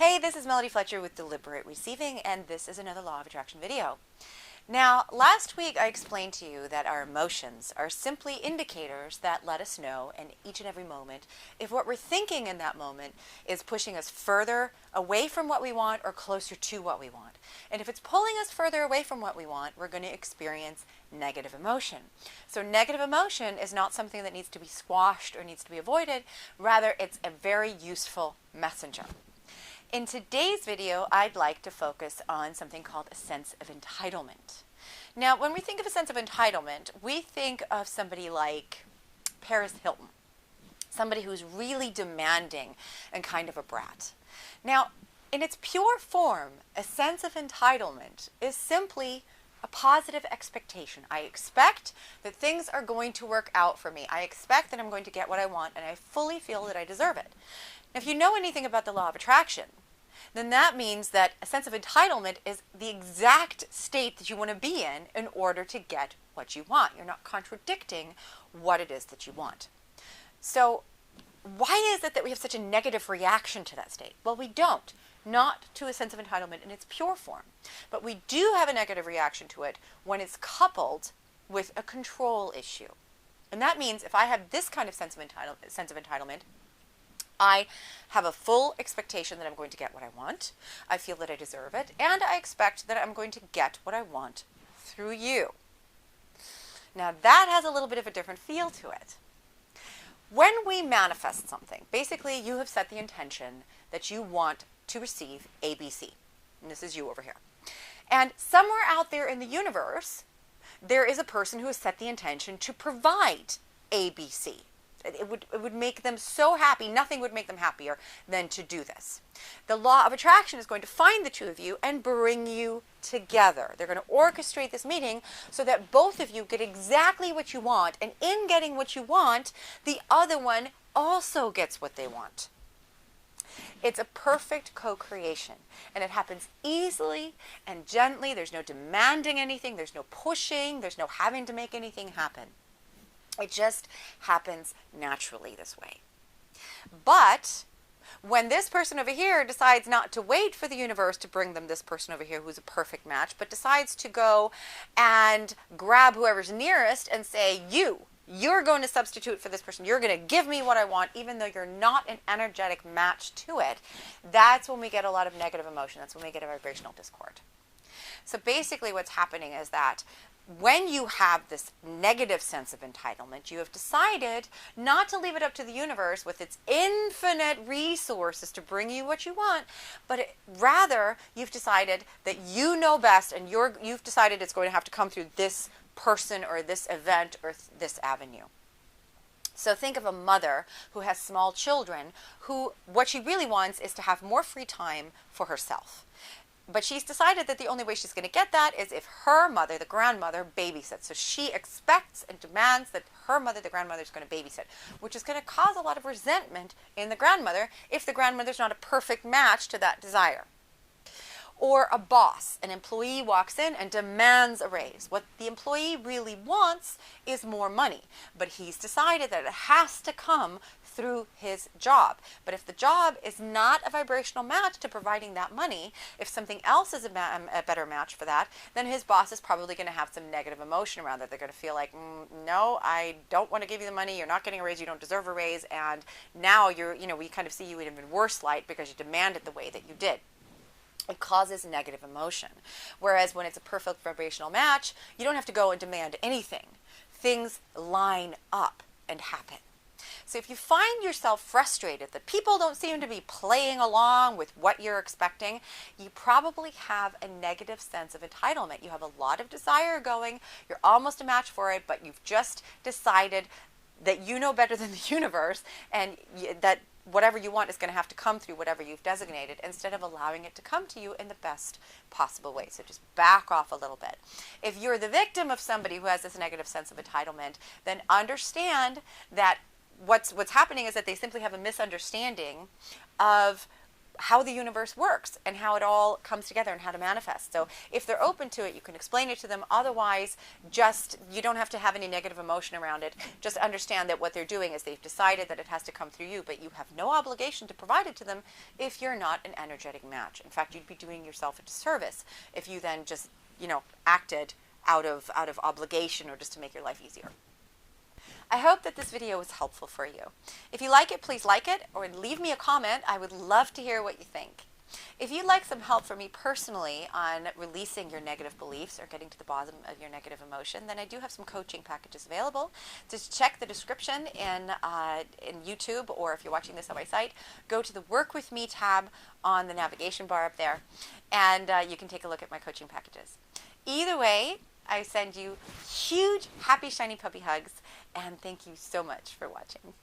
Hey, this is Melody Fletcher with Deliberate Receiving, and this is another Law of Attraction video. Now, last week I explained to you that our emotions are simply indicators that let us know in each and every moment if what we're thinking in that moment is pushing us further away from what we want or closer to what we want. And if it's pulling us further away from what we want, we're going to experience negative emotion. So negative emotion is not something that needs to be squashed or needs to be avoided. Rather, it's a very useful messenger. In today's video, I'd like to focus on something called a sense of entitlement. Now, when we think of a sense of entitlement, we think of somebody like Paris Hilton, somebody who's really demanding and kind of a brat. Now, in its pure form, a sense of entitlement is simply a positive expectation. I expect that things are going to work out for me. I expect that I'm going to get what I want, and I fully feel that I deserve it. Now, if you know anything about the law of attraction, then that means that a sense of entitlement is the exact state that you want to be in order to get what you want. You're not contradicting what it is that you want. So why is it that we have such a negative reaction to that state? Well, we don't. Not to a sense of entitlement in its pure form. But we do have a negative reaction to it when it's coupled with a control issue. And that means if I have this kind of sense of entitlement, I have a full expectation that I'm going to get what I want. I feel that I deserve it, and I expect that I'm going to get what I want through you. Now that has a little bit of a different feel to it. When we manifest something, basically you have set the intention that you want to receive ABC. And this is you over here. And somewhere out there in the universe, there is a person who has set the intention to provide ABC. It would make them so happy. Nothing would make them happier than to do this. The law of attraction is going to find the two of you and bring you together. They're going to orchestrate this meeting so that both of you get exactly what you want. And in getting what you want, the other one also gets what they want. It's a perfect co-creation, and it happens easily and gently. There's no demanding anything. There's no pushing. There's no having to make anything happen. It just happens naturally this way. But when this person over here decides not to wait for the universe to bring them this person over here who's a perfect match, but decides to go and grab whoever's nearest and say, you're going to substitute for this person. You're going to give me what I want, even though you're not an energetic match to it. That's when we get a lot of negative emotion. That's when we get a vibrational discord. So basically what's happening is that when you have this negative sense of entitlement, you have decided not to leave it up to the universe with its infinite resources to bring you what you want, but rather you've decided that you know best, and you've decided it's going to have to come through this person or this event or this avenue. So think of a mother who has small children who what she really wants is to have more free time for herself. But she's decided that the only way she's going to get that is if her mother, the grandmother, babysits. So she expects and demands that her mother, the grandmother, is going to babysit, which is going to cause a lot of resentment in the grandmother if the grandmother's not a perfect match to that desire. Or a boss, an employee walks in and demands a raise. What the employee really wants is more money, but he's decided that it has to come through his job. But if the job is not a vibrational match to providing that money, if something else is a better match for that, then his boss is probably going to have some negative emotion around it. They're going to feel like, no, I don't want to give you the money. You're not getting a raise. You don't deserve a raise. And now we kind of see you in an even worse light because you demanded the way that you did. It causes negative emotion. Whereas when it's a perfect vibrational match, you don't have to go and demand anything. Things line up and happen. So if you find yourself frustrated that people don't seem to be playing along with what you're expecting, you probably have a negative sense of entitlement. You have a lot of desire going, you're almost a match for it, but you've just decided that you know better than the universe and that whatever you want is going to have to come through whatever you've designated instead of allowing it to come to you in the best possible way. So just back off a little bit. If you're the victim of somebody who has this negative sense of entitlement, then understand that what's happening is that they simply have a misunderstanding of how the universe works and how it all comes together and how to manifest. So if they're open to it, you can explain it to them. Otherwise, just, you don't have to have any negative emotion around it. Just understand that what they're doing is they've decided that it has to come through you, but you have no obligation to provide it to them if you're not an energetic match. In fact, you'd be doing yourself a disservice if you then just, acted out of obligation or just to make your life easier. I hope that this video was helpful for you. If you like it, please like it or leave me a comment. I would love to hear what you think. If you'd like some help from me personally on releasing your negative beliefs or getting to the bottom of your negative emotion, then I do have some coaching packages available. Just check the description in YouTube, or if you're watching this on my site, go to the Work With Me tab on the navigation bar up there, and you can take a look at my coaching packages. Either way, I send you huge, happy, shiny puppy hugs, and thank you so much for watching.